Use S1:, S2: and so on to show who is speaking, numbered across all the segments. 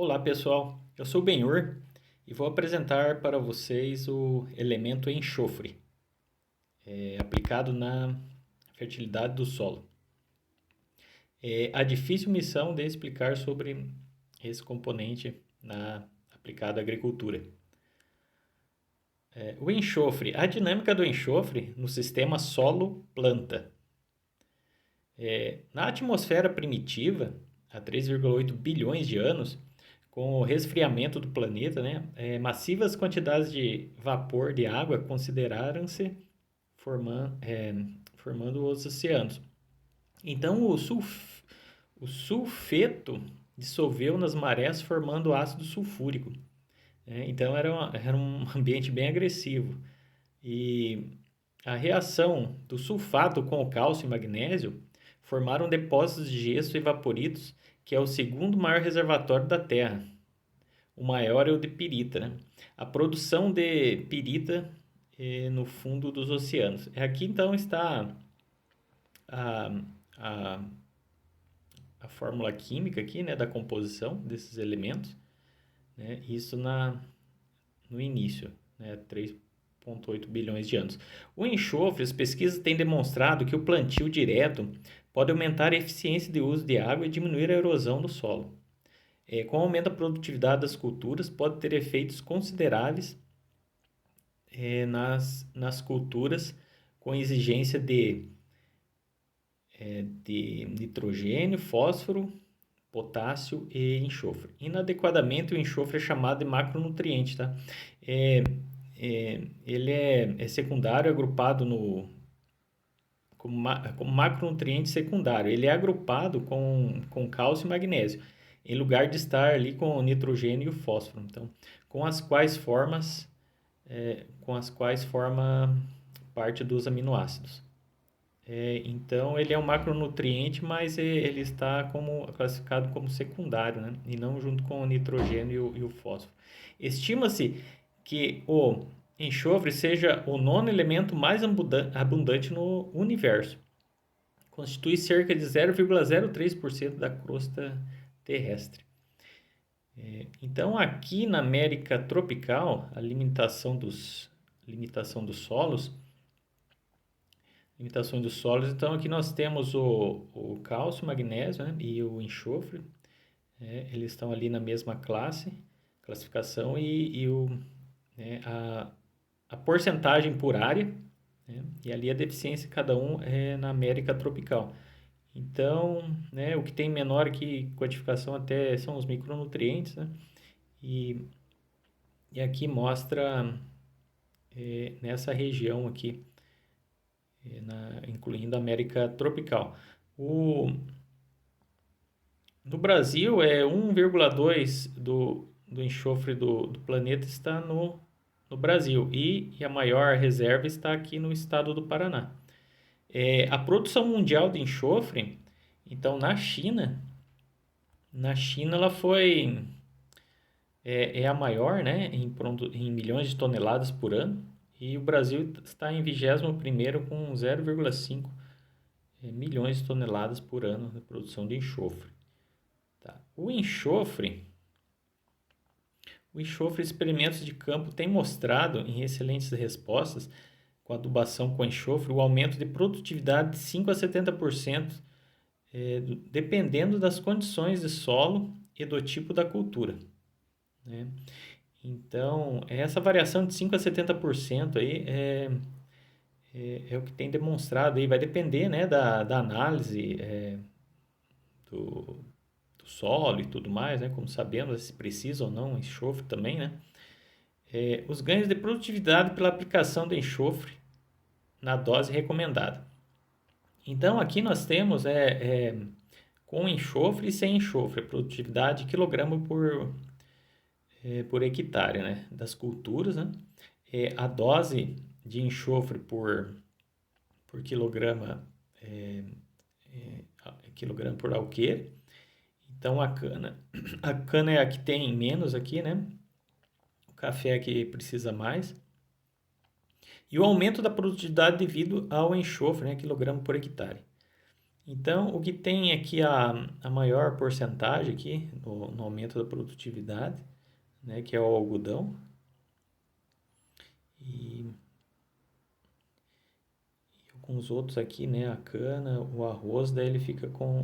S1: Olá pessoal, eu sou o Benhur e vou apresentar para vocês o elemento enxofre, aplicado na fertilidade do solo. A difícil missão de explicar sobre esse componente aplicado à agricultura. O enxofre, a dinâmica do enxofre no sistema solo-planta. Na atmosfera primitiva, há 3,8 bilhões de anos, com o resfriamento do planeta, né, massivas quantidades de vapor de água consideraram-se formando os oceanos. Então, o sulfeto dissolveu nas marés formando ácido sulfúrico. Né? Então, era um ambiente bem agressivo. E a reação do sulfato com o cálcio e magnésio formaram depósitos de gesso e vaporitos, que é o segundo maior reservatório da Terra. O maior é o de pirita, né? A produção de pirita no fundo dos oceanos. Aqui então está a, a, a fórmula química aqui, né, da composição desses elementos, né? Isso no início, né, 3,8 bilhões de anos. O enxofre, as pesquisas têm demonstrado que o plantio direto pode aumentar a eficiência de uso de água e diminuir a erosão do solo. Com o aumento da produtividade das culturas, pode ter efeitos consideráveis nas culturas com exigência de nitrogênio, fósforo, potássio e enxofre. Inadequadamente, o enxofre é chamado de macronutriente, tá? Ele é secundário, agrupado como macronutriente secundário. Ele é agrupado com cálcio e magnésio, em lugar de estar ali com o nitrogênio e o fósforo. Então, com as quais forma parte dos aminoácidos. Então, ele é um macronutriente, mas ele está classificado como secundário, né? E não junto com o nitrogênio e o fósforo. Estima-se que o enxofre seja o nono elemento mais abundante no universo. Constitui cerca de 0,03% da crosta terrestre. Então, aqui na América tropical, a limitações dos solos, então aqui nós temos o cálcio, o magnésio, né, e o enxofre, eles estão ali na mesma classificação, né, a porcentagem por área, né, e ali a deficiência cada um é na América tropical. Então, né, o que tem menor aqui quantificação até são os micronutrientes, né? E, e aqui mostra nessa região aqui, incluindo a América tropical. No Brasil, 1,2 do enxofre do planeta está no Brasil e a maior reserva está aqui no estado do Paraná. A produção mundial de enxofre, então na China ela é a maior, né, em milhões de toneladas por ano, e o Brasil está em 21º com 0,5 milhões de toneladas por ano de produção de enxofre. Tá. Experimentos de campo têm mostrado em excelentes respostas com adubação com enxofre o aumento de produtividade de 5 a 70%, dependendo das condições de solo e do tipo da cultura, né? Então, essa variação de 5 a 70% aí é o que tem demonstrado aí, vai depender, né, da análise do, do solo e tudo mais, né, como sabemos, se precisa ou não enxofre também, né. Os ganhos de produtividade pela aplicação de enxofre na dose recomendada. Então, aqui nós temos com enxofre e sem enxofre, a produtividade quilograma por hectare, né, das culturas, né? A dose de enxofre por quilograma, quilograma por alqueire. Então, a cana é a que tem menos aqui, né? O café é que precisa mais. E o aumento da produtividade devido ao enxofre, né, quilograma por hectare. Então, o que tem aqui a maior porcentagem aqui no aumento da produtividade, né, que é o algodão, e com os outros aqui, né, a cana, o arroz, daí ele fica com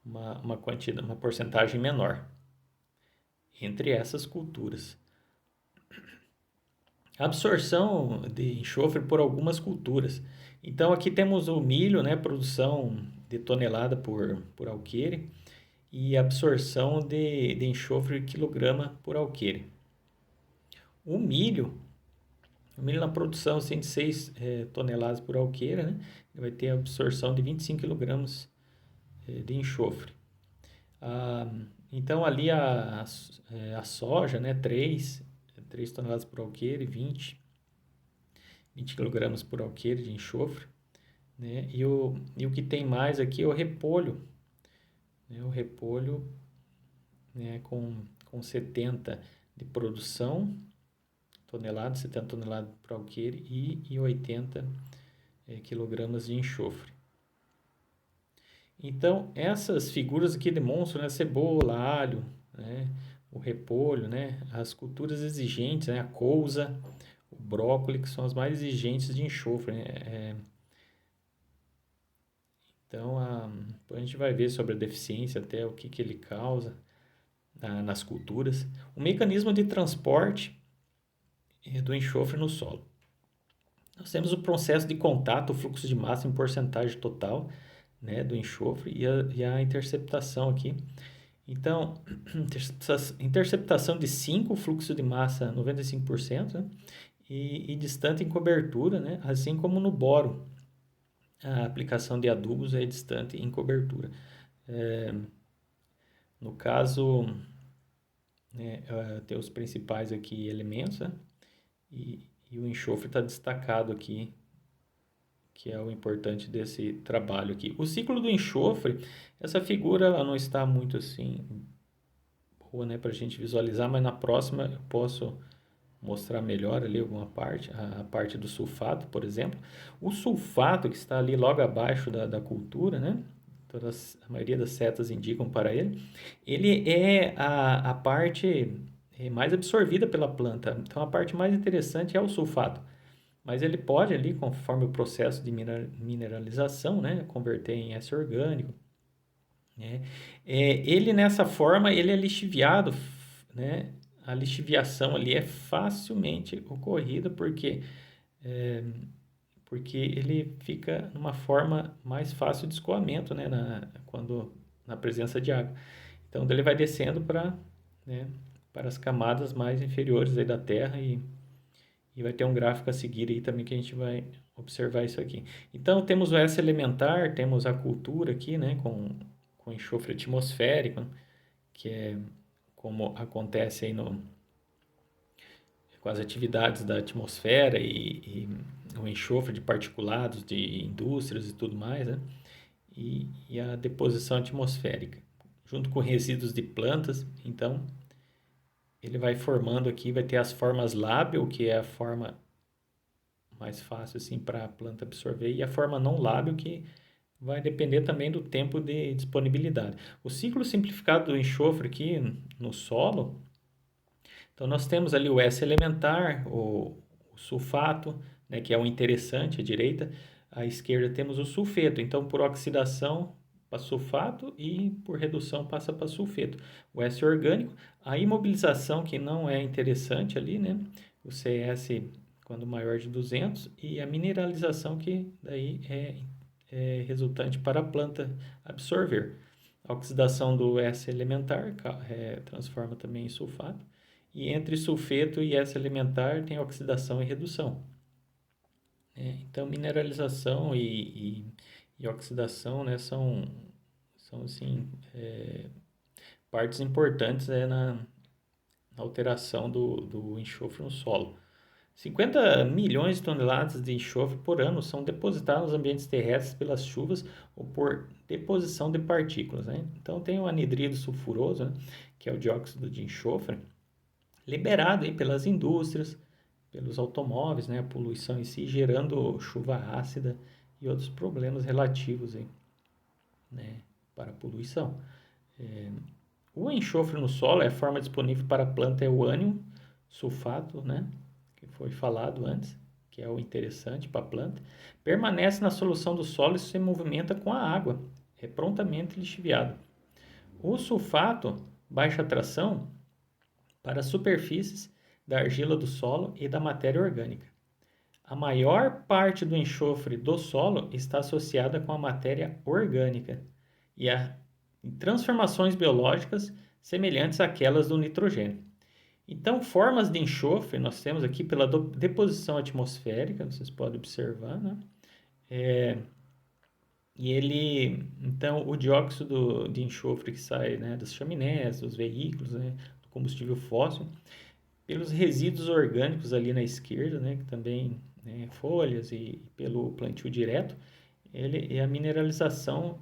S1: uma quantidade, uma porcentagem menor entre essas culturas. Absorção de enxofre por algumas culturas. Então aqui temos o milho, né, produção de tonelada por alqueire e absorção de enxofre quilograma por alqueire. O milho, o milho na produção assim, de 6 toneladas por alqueire, né, vai ter absorção de 25 quilogramas de enxofre. Ah, então ali a soja, né, 3 toneladas por alqueire, 20 quilogramas por alqueire de enxofre, né? E o que tem mais aqui é o repolho, né? O repolho, né, com 70 de produção, toneladas, 70 toneladas por alqueire e 80 quilogramas de enxofre. Então, essas figuras aqui demonstram, né, cebola, alho, né, o repolho, né, as culturas exigentes, né, a couza, o brócolis, que são as mais exigentes de enxofre, né? Então, a gente vai ver sobre a deficiência, até o que ele causa nas culturas. O mecanismo de transporte do enxofre no solo. Nós temos o processo de contato, o fluxo de massa em porcentagem total, né, do enxofre e a interceptação aqui. Então, interceptação de 5, fluxo de massa 95%, né, e distante em cobertura, né, assim como no boro. A aplicação de adubos é distante em cobertura. No caso, né, tem os principais aqui elementos, né, e o enxofre está destacado aqui, que é o importante desse trabalho aqui. O ciclo do enxofre, essa figura ela não está muito assim boa, né, para a gente visualizar, mas na próxima eu posso mostrar melhor ali alguma parte, a parte do sulfato, por exemplo. O sulfato que está ali logo abaixo da cultura, né? A maioria das setas indicam para ele. Ele é a parte mais absorvida pela planta. Então a parte mais interessante é o sulfato. Mas ele pode ali, conforme o processo de mineralização, né, converter em S orgânico, né? Ele nessa forma, ele é lixiviado, né? A lixiviação ali é facilmente ocorrida é, porque ele fica numa forma mais fácil de escoamento, né? Quando na presença de água. Então ele vai descendo né, para as camadas mais inferiores aí da Terra e vai ter um gráfico a seguir aí também que a gente vai observar isso aqui. Então temos o S elementar, temos a cultura aqui, né, com enxofre atmosférico, que é como acontece aí com as atividades da atmosfera e o enxofre de particulados de indústrias e tudo mais, né? E a deposição atmosférica, junto com resíduos de plantas. Então, ele vai formando aqui, vai ter as formas lábil, que é a forma mais fácil assim para a planta absorver, e a forma não lábil, que vai depender também do tempo de disponibilidade. O ciclo simplificado do enxofre aqui no solo, então nós temos ali o S elementar, o sulfato, né, que é o interessante à direita, à esquerda temos o sulfeto. Então por oxidação para sulfato e por redução passa para sulfeto. O S orgânico, a imobilização que não é interessante ali, né? O CS quando maior de 200 e a mineralização que daí é resultante para a planta absorver. A oxidação do S elementar transforma também em sulfato. E entre sulfeto e S elementar tem oxidação e redução. Então, mineralização e oxidação, né, são assim, partes importantes na alteração do enxofre no solo. 50 milhões de toneladas de enxofre por ano são depositadas nos ambientes terrestres pelas chuvas ou por deposição de partículas, né? Então tem o anidrido sulfuroso, né, que é o dióxido de enxofre, liberado aí pelas indústrias, pelos automóveis, né, a poluição em si, gerando chuva ácida e outros problemas relativos aí, né, para a poluição. O enxofre no solo, a forma disponível para a planta é o ânion sulfato, né, que foi falado antes, que é o interessante para a planta. Permanece na solução do solo e se movimenta com a água, é prontamente lixiviado. O sulfato, baixa atração para superfícies da argila do solo e da matéria orgânica. A maior parte do enxofre do solo está associada com a matéria orgânica e a transformações biológicas semelhantes àquelas do nitrogênio. Então, formas de enxofre nós temos aqui pela deposição atmosférica, vocês podem observar, né? Então, o dióxido de enxofre que sai, né, das chaminés, dos veículos, né, do combustível fóssil, pelos resíduos orgânicos ali na esquerda, né, que também, né, folhas e pelo plantio direto, e a mineralização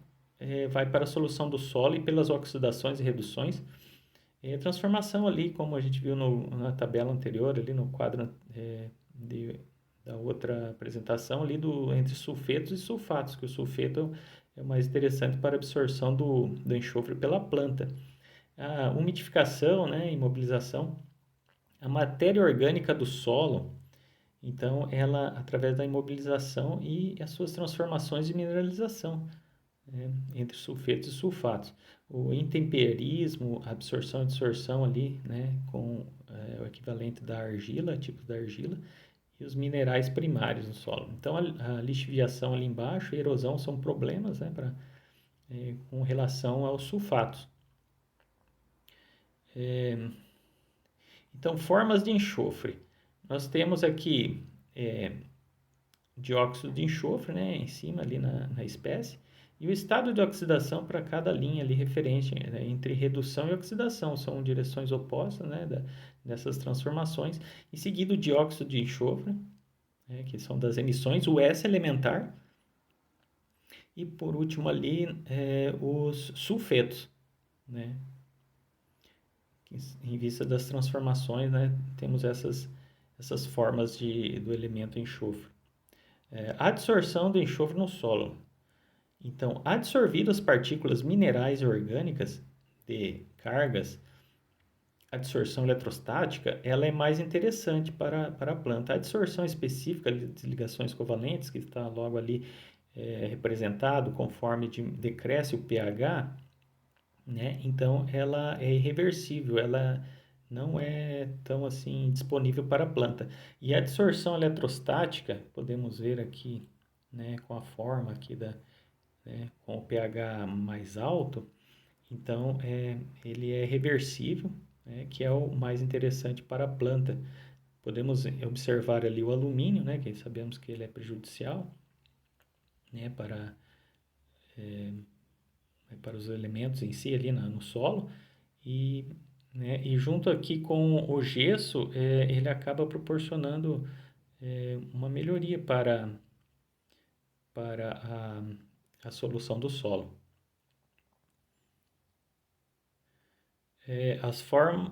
S1: vai para a solução do solo e pelas oxidações e reduções, transformação ali, como a gente viu na tabela anterior, ali no quadro da outra apresentação, ali entre sulfetos e sulfatos, que o sulfeto é o mais interessante para a absorção do enxofre pela planta. A umidificação, né, imobilização, a matéria orgânica do solo, então ela, através da imobilização e as suas transformações de mineralização, né, entre sulfetos e sulfatos. O intemperismo, a absorção e dissorção ali, né, com o equivalente da argila, tipo da argila, e os minerais primários no solo. Então, a lixiviação ali embaixo e a erosão são problemas, né, com relação aos sulfatos. Então, formas de enxofre. Nós temos aqui dióxido de enxofre, né, em cima ali na espécie, e o estado de oxidação para cada linha ali referente, né, entre redução e oxidação, são direções opostas, né, dessas transformações. Em seguida, o dióxido de enxofre, né, que são das emissões, o S elementar, e por último ali os sulfetos, né, em vista das transformações, né, temos essas formas do elemento enxofre. Adsorção do enxofre no solo. Então, adsorver as partículas minerais e orgânicas de cargas, a adsorção eletrostática, ela é mais interessante para a planta. A adsorção específica de ligações covalentes, que está logo ali representado conforme decresce o pH, né? Então, ela é irreversível, ela não é tão assim disponível para a planta. E a adsorção eletrostática, podemos ver aqui, né, com a forma aqui né, com o pH mais alto, então ele é reversível, né, que é o mais interessante para a planta. Podemos observar ali o alumínio, né, que sabemos que ele é prejudicial, né, para os elementos em si ali no solo, né, e junto aqui com o gesso, ele acaba proporcionando uma melhoria para a solução do solo.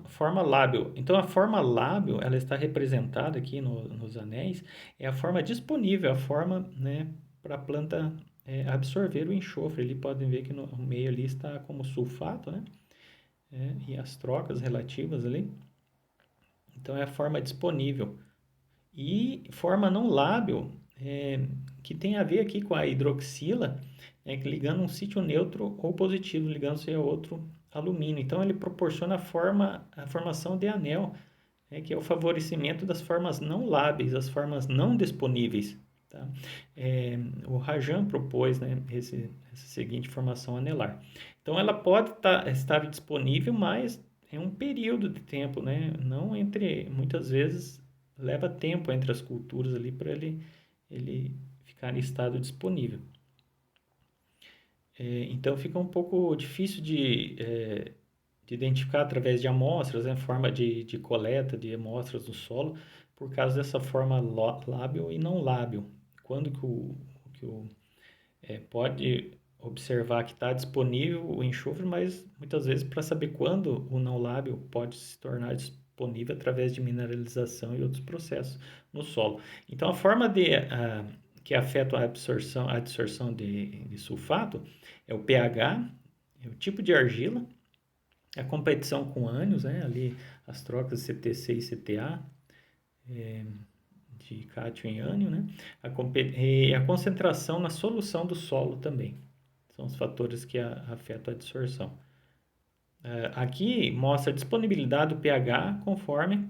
S1: Forma lábil. Então, a forma lábil, ela está representada aqui nos anéis, é a forma disponível, a forma, né, para a planta absorver o enxofre. Ali podem ver que no meio ali está como sulfato, né, e as trocas relativas ali. Então, é a forma disponível. E forma não lábil, que tem a ver aqui com a hidroxila, ligando um sítio neutro ou positivo, ligando-se a outro alumínio. Então, ele proporciona a formação de anel, que é o favorecimento das formas não lábeis, as formas não disponíveis. Tá? O Rajan propôs, né, essa seguinte formação anelar. Então, ela pode estar disponível, mas é um período de tempo, né? Não muitas vezes leva tempo entre as culturas ali para ele ficar em estado disponível. Então fica um pouco difícil de identificar através de amostras, né, forma de coleta de amostras do solo, por causa dessa forma lábil e não lábil. Quando pode observar que está disponível o enxofre, mas muitas vezes para saber quando o não lábil pode se tornar disponível através de mineralização e outros processos no solo. Então a forma que afetam a absorção de sulfato é o pH, é o tipo de argila, a competição com ânions, né? Ali as trocas CTC e CTA, de cátio em ânion, né? E a concentração na solução do solo também. São os fatores que afetam a absorção. Aqui mostra a disponibilidade do pH conforme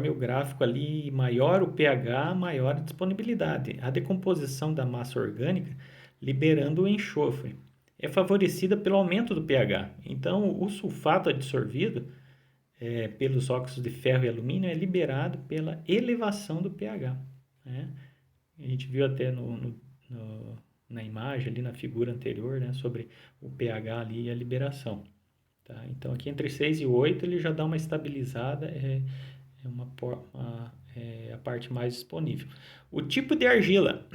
S1: o gráfico ali, maior o pH, maior a disponibilidade. A decomposição da massa orgânica, liberando o enxofre, é favorecida pelo aumento do pH. Então, o sulfato adsorvido pelos óxidos de ferro e alumínio é liberado pela elevação do pH. Né? A gente viu até na imagem, ali na figura anterior, né, sobre o pH ali e a liberação. Tá? Então, aqui entre 6 e 8 ele já dá uma estabilizada, a parte mais disponível. O tipo de argila,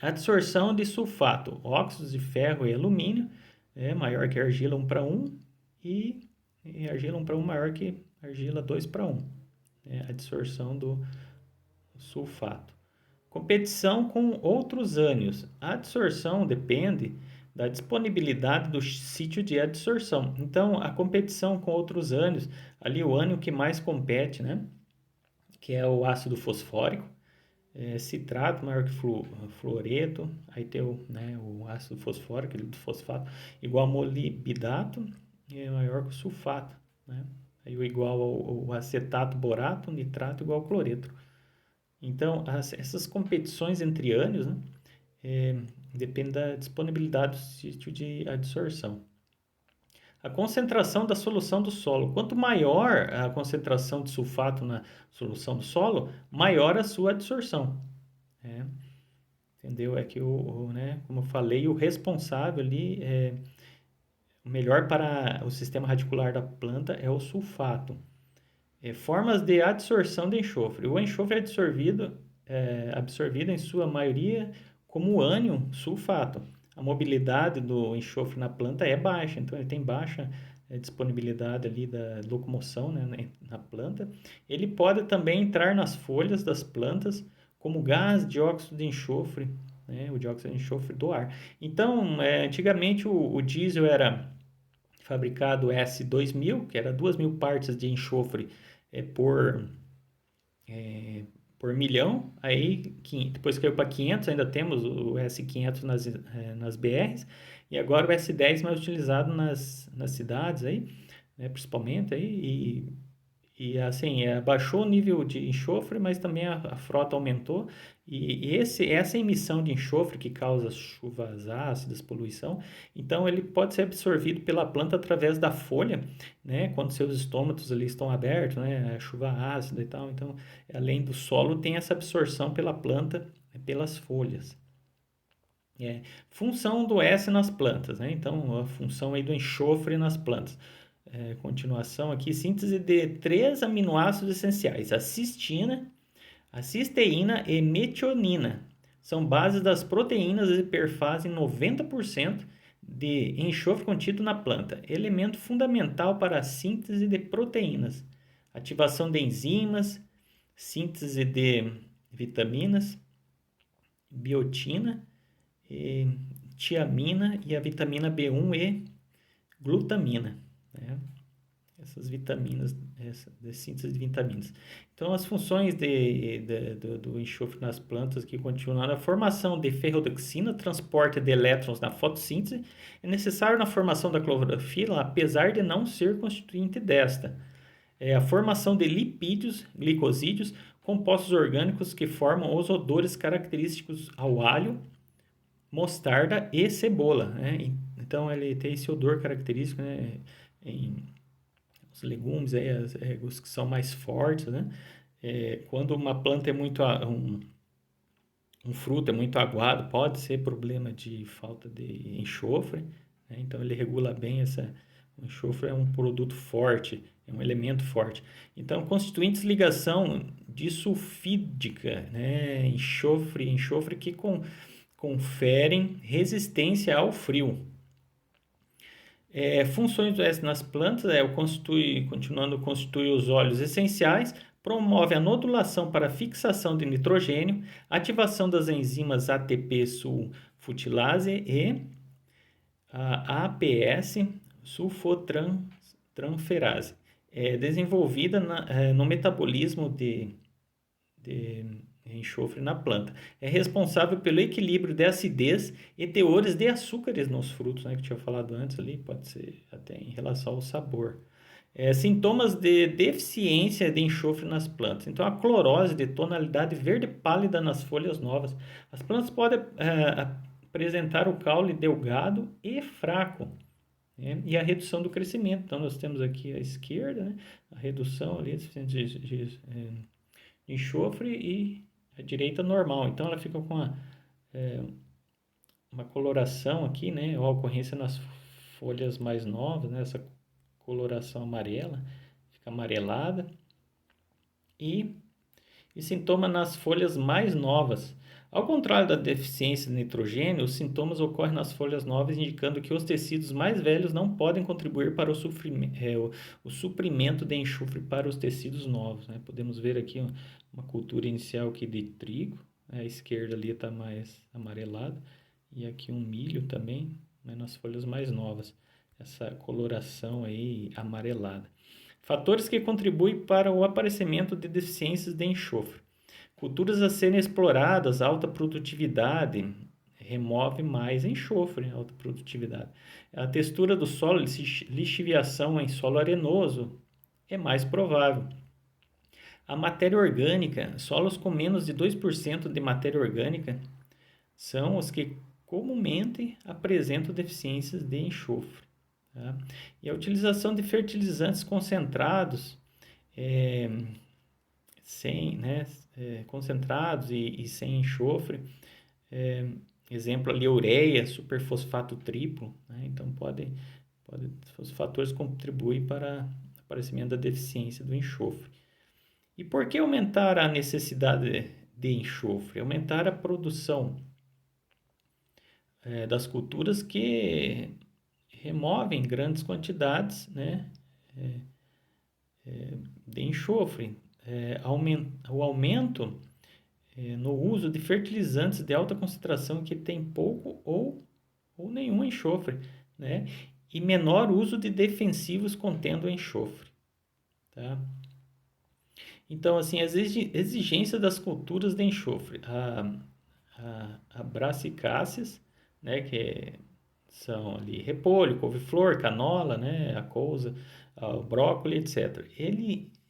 S1: adsorção de sulfato, óxidos de ferro e alumínio, é maior que argila 1:1 e argila 1:1 maior que argila 2:1, a adsorção do sulfato. Competição com outros ânions. A adsorção depende da disponibilidade do sítio de adsorção. Então, a competição com outros ânions, ali o ânion que mais compete, né? Que é o ácido fosfórico, citrato maior que fluoreto, aí tem o ácido fosfórico, aquele do fosfato, igual a molibdato, é maior que o sulfato, né? Aí o igual ao acetato borato, nitrato igual ao cloreto. Então, essas competições entre ânions, né, depende da disponibilidade do sítio de adsorção. A concentração da solução do solo. Quanto maior a concentração de sulfato na solução do solo, maior a sua adsorção. Entendeu? É que, como eu falei, o responsável ali, o melhor para o sistema radicular da planta é o sulfato. Formas de adsorção de enxofre. O enxofre é absorvido em sua maioria como ânion sulfato. A mobilidade do enxofre na planta é baixa, então ele tem baixa disponibilidade ali da locomoção, né, na planta. Ele pode também entrar nas folhas das plantas como gás dióxido de enxofre, né, o dióxido de enxofre do ar. Então, antigamente o diesel era fabricado S2000, que era 2.000 partes de enxofre por milhão, aí depois caiu para 500, ainda temos o S500 nas BRs, e agora o S10 mais utilizado nas cidades aí, né, principalmente aí, e assim, baixou o nível de enxofre, mas também a frota aumentou. E essa emissão de enxofre que causa chuvas ácidas, poluição, então ele pode ser absorvido pela planta através da folha, né? Quando seus estômatos ali estão abertos, né? A chuva ácida e tal. Então, além do solo, tem essa absorção pela planta, pelas folhas. Função do S nas plantas, né? Então, a função aí do enxofre nas plantas. Continuação aqui, síntese de 3 aminoácidos essenciais, a cistina, a cisteína e metionina. São bases das proteínas e perfazem 90% de enxofre contido na planta, elemento fundamental para a síntese de proteínas, ativação de enzimas, síntese de vitaminas, biotina, tiamina e a vitamina B1 e glutamina. Essas vitaminas, de síntese de vitaminas. Então, as funções do enxofre nas plantas que continuam a formação de ferrodoxina, transporte de elétrons na fotossíntese, é necessário na formação da clorofila, apesar de não ser constituinte desta. A formação de lipídios, glicosídeos, compostos orgânicos que formam os odores característicos ao alho, mostarda e cebola. Né? Então, ele tem esse odor característico, né, em os legumes, os que são mais fortes, né? Quando uma planta é muito... um fruto é muito aguado, pode ser problema de falta de enxofre, né? Então, ele regula bem o enxofre é um produto forte, é um elemento forte. Então, constituintes de ligação disulfídica, né? Enxofre que conferem resistência ao frio. Funções do S nas plantas, constitui os óleos essenciais promove a nodulação para fixação de nitrogênio, ativação das enzimas ATP-sulfutilase e a APS sulfotranferase, desenvolvida no metabolismo de enxofre na planta. É responsável pelo equilíbrio de acidez e teores de açúcares nos frutos, né, que eu tinha falado antes ali, pode ser até em relação ao sabor. Sintomas de deficiência de enxofre nas plantas. Então, a clorose de tonalidade verde pálida nas folhas novas. As plantas podem apresentar o caule delgado e fraco, né? E a redução do crescimento. Então, nós temos aqui à esquerda, né, a redução ali de enxofre e a direita normal. Então, ela fica com uma coloração aqui, né, ou a ocorrência nas folhas mais novas, né, essa coloração amarela, fica amarelada, e sintoma nas folhas mais novas. Ao contrário da deficiência de nitrogênio, os sintomas ocorrem nas folhas novas, indicando que os tecidos mais velhos não podem contribuir para o suprimento de enxofre para os tecidos novos, né? Podemos ver aqui uma cultura inicial aqui de trigo, né? A esquerda ali está mais amarelada, e aqui um milho também, né, nas folhas mais novas. Essa coloração aí amarelada. Fatores que contribuem para o aparecimento de deficiências de enxofre. Culturas a serem exploradas, alta produtividade, remove mais enxofre, alta produtividade. A textura do solo, lixiviação em solo arenoso, é mais provável. A matéria orgânica, solos com menos de 2% de matéria orgânica, são os que comumente apresentam deficiências de enxofre. Tá? E a utilização de fertilizantes concentrados, concentrados e sem enxofre, exemplo ali, ureia, superfosfato triplo, né? Então os fatores contribuem para o aparecimento da deficiência do enxofre. E por que aumentar a necessidade de enxofre? Aumentar a produção das culturas que removem grandes quantidades, né, de enxofre. O aumento no uso de fertilizantes de alta concentração que tem pouco ou nenhum enxofre, né, e menor uso de defensivos contendo enxofre. Tá? Então, assim, as exigências das culturas de enxofre. A Brassicáceas, né, que são ali repolho, couve-flor, canola, né, a couve, o brócolis, etc.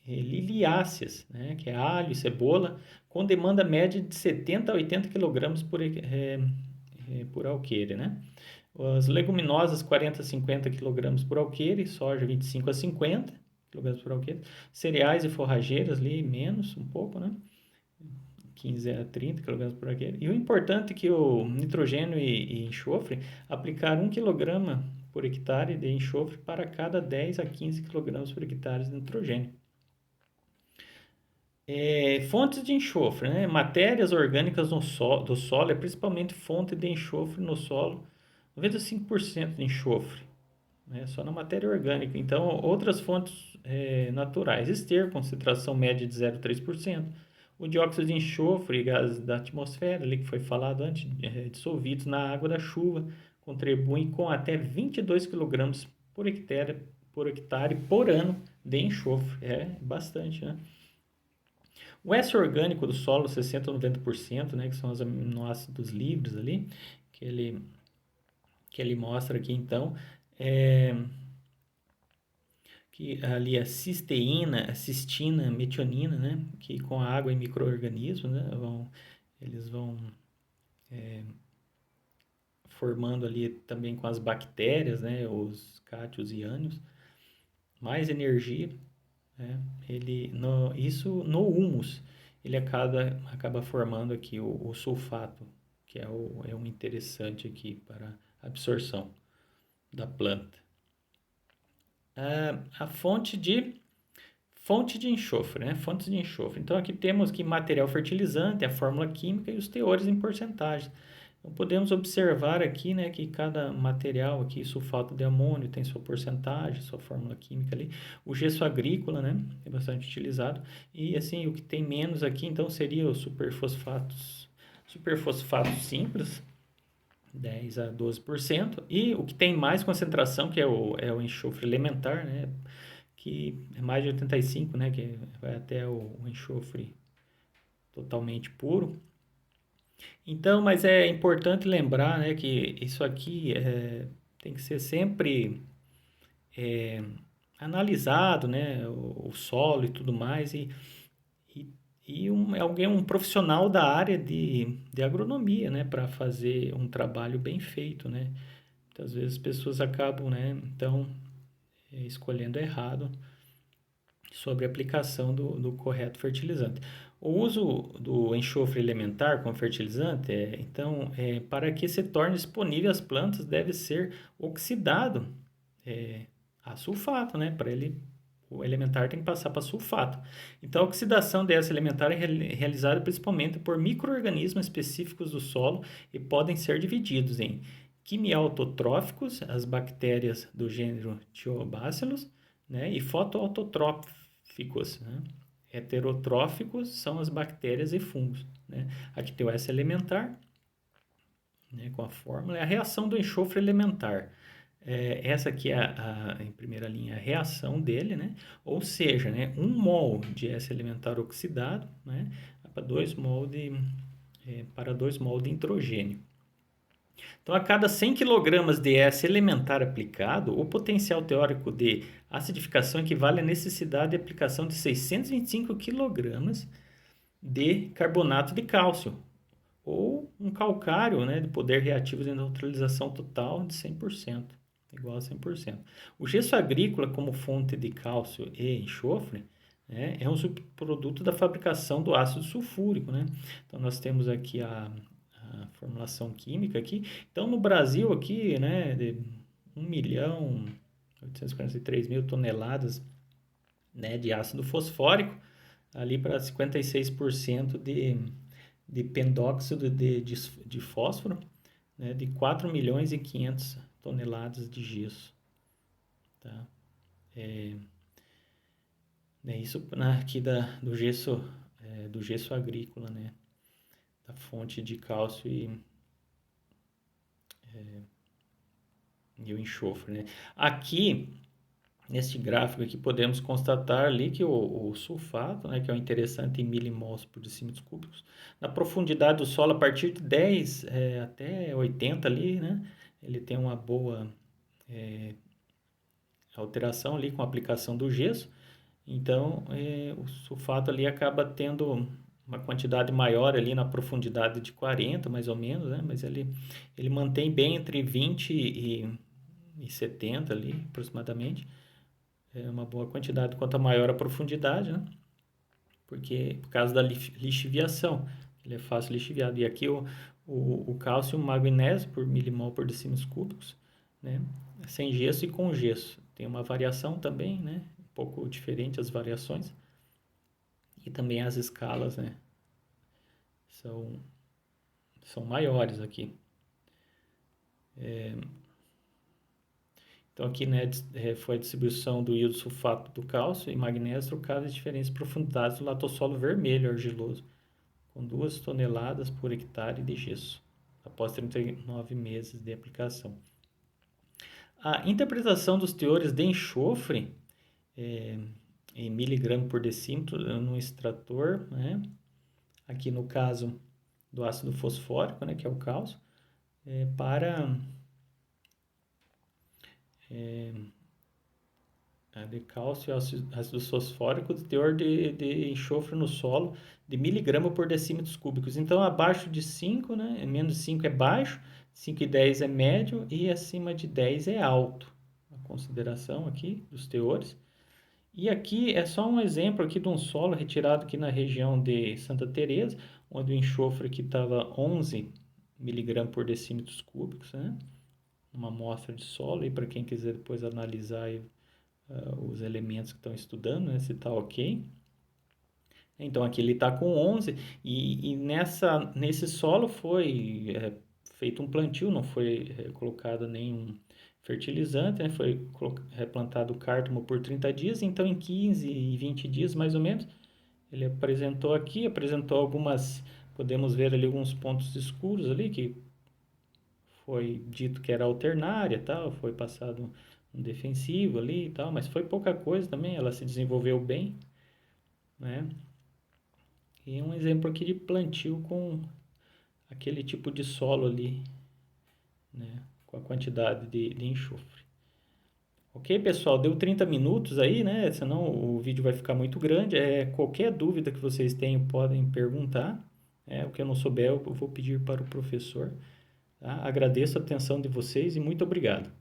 S1: Liliáceas, né, que é alho e cebola, com demanda média de 70 a 80 kg por alqueire, né? As leguminosas, 40 a 50 kg por alqueire, soja, 25 a 50 kg por alqueire, cereais e forrageiras ali, menos um pouco, né? 15 a 30 kg por alqueire. E o importante é que o nitrogênio e enxofre aplicar 1 kg por hectare de enxofre para cada 10 a 15 kg por hectare de nitrogênio. Fontes de enxofre, né? Matérias orgânicas do solo é principalmente fonte de enxofre no solo, 95% de enxofre, né? Só na matéria orgânica. Então, outras fontes naturais, esterco, concentração média de 0,3%. O dióxido de enxofre e gases da atmosfera, ali que foi falado antes, dissolvidos na água da chuva, contribuem com até 22 kg por hectare por ano de enxofre. É bastante, né? O S orgânico do solo, 60 a 90%, né, que são os aminoácidos livres ali, que ele mostra aqui, então, que ali a cisteína, a cistina, a metionina, né, que com a água e micro-organismos, né, eles vão formando ali também com as bactérias, né, os cátios e ânions, mais energia, né, isso no humus, ele acaba formando aqui o sulfato, que é um interessante aqui para a absorção da planta. A fonte de enxofre, né? Fontes de enxofre. Então, aqui temos que material fertilizante, a fórmula química e os teores em porcentagem. Então, podemos observar aqui, né, que cada material aqui, sulfato de amônio, tem sua porcentagem, sua fórmula química ali. O gesso agrícola, né, é bastante utilizado. E, assim, o que tem menos aqui, então, seria os superfosfatos simples, 10 a 12%. E o que tem mais concentração, que é o enxofre elementar, né, que é mais de 85, né, que vai até o enxofre totalmente puro. Então, mas é importante lembrar, né, que isso aqui tem que ser sempre analisado, né, o solo e tudo mais, e, um profissional da área de agronomia, né, para fazer um trabalho bem feito, né. Muitas vezes as pessoas acabam, né, então, escolhendo errado sobre a aplicação do correto fertilizante. O uso do enxofre elementar como fertilizante, para que se torne disponível às plantas, deve ser oxidado a sulfato, né? O elementar tem que passar para sulfato. Então, a oxidação dessa elementar é realizada principalmente por micro-organismos específicos do solo e podem ser divididos em quimiautotróficos, as bactérias do gênero Thiobacillus, né? E fotoautotróficos, né? Heterotróficos são as bactérias e fungos, né? Aqui tem o S elementar, né, com a fórmula, é a reação do enxofre elementar. Essa aqui é em primeira linha, a reação dele, né? Ou seja, né, 1 mol de S elementar oxidado, né, para 2 mol de nitrogênio. Então, a cada 100 kg de S elementar aplicado, o potencial teórico de acidificação equivale à necessidade de aplicação de 625 kg de carbonato de cálcio, ou um calcário, né, de poder reativo de neutralização total de 100%, igual a 100%. O gesso agrícola, como fonte de cálcio e enxofre, né, é um subproduto da fabricação do ácido sulfúrico, né? Então, nós temos aqui a formulação química aqui. Então, no Brasil aqui, né, de 1.843.000 toneladas, né, de ácido fosfórico, ali para 56% de pendóxido de fósforo, né, de 4 milhões e 500 toneladas de gesso. Tá? Isso aqui do gesso agrícola, né, da fonte de cálcio e o enxofre. Né? Aqui, neste gráfico aqui, podemos constatar ali que o sulfato, né, que é o interessante em milimols por decímetros cúbicos, na profundidade do solo, a partir de 10 até 80 ali, né, ele tem uma boa alteração ali com a aplicação do gesso. Então, o sulfato ali acaba tendo uma quantidade maior ali na profundidade de 40, mais ou menos, né, mas ele mantém bem entre 20 e 70 ali, aproximadamente. É uma boa quantidade, quanto maior a profundidade, né? Porque por causa da lixiviação, ele é fácil lixiviado. E aqui o cálcio e o magnésio por milimol por decímetros cúbicos, né? Sem gesso e com gesso. Tem uma variação também, né? Um pouco diferente as variações. E também as escalas, né? São maiores aqui. Então, aqui, né, foi a distribuição do iodo sulfato do cálcio e magnésio trocado de diferentes profundidades do latossolo vermelho argiloso, com 2 toneladas por hectare de gesso, após 39 meses de aplicação. A interpretação dos teores de enxofre em miligrama por decímetro no extrator, né, aqui no caso do ácido fosfórico, né, que é o cálcio, para de cálcio e ácido fosfórico, de teor de enxofre no solo de miligrama por decímetros cúbicos. Então, abaixo de 5, né, menos de 5 é baixo, 5 e 10 é médio e acima de 10 é alto. A consideração aqui dos teores. E aqui é só um exemplo aqui de um solo retirado aqui na região de Santa Teresa, onde o enxofre aqui estava 11 miligramas por decímetros cúbicos, né? Uma amostra de solo, e para quem quiser depois analisar os elementos que estão estudando, né, se está ok. Então, aqui ele está com 11 e nesse solo foi feito um plantio, não foi colocado nenhum fertilizante, né? Foi replantado o cártamo por 30 dias, então em 15 e 20 dias mais ou menos, ele apresentou aqui, apresentou algumas, podemos ver ali alguns pontos escuros ali, que foi dito que era alternária, tal, foi passado um defensivo ali e tal, mas foi pouca coisa também, ela se desenvolveu bem, né? E um exemplo aqui de plantio com aquele tipo de solo ali, né? Com a quantidade de enxofre. Ok, pessoal, deu 30 minutos aí, né? Senão o vídeo vai ficar muito grande. Qualquer dúvida que vocês tenham, podem perguntar. O que eu não souber, eu vou pedir para o professor. Tá? Agradeço a atenção de vocês e muito obrigado.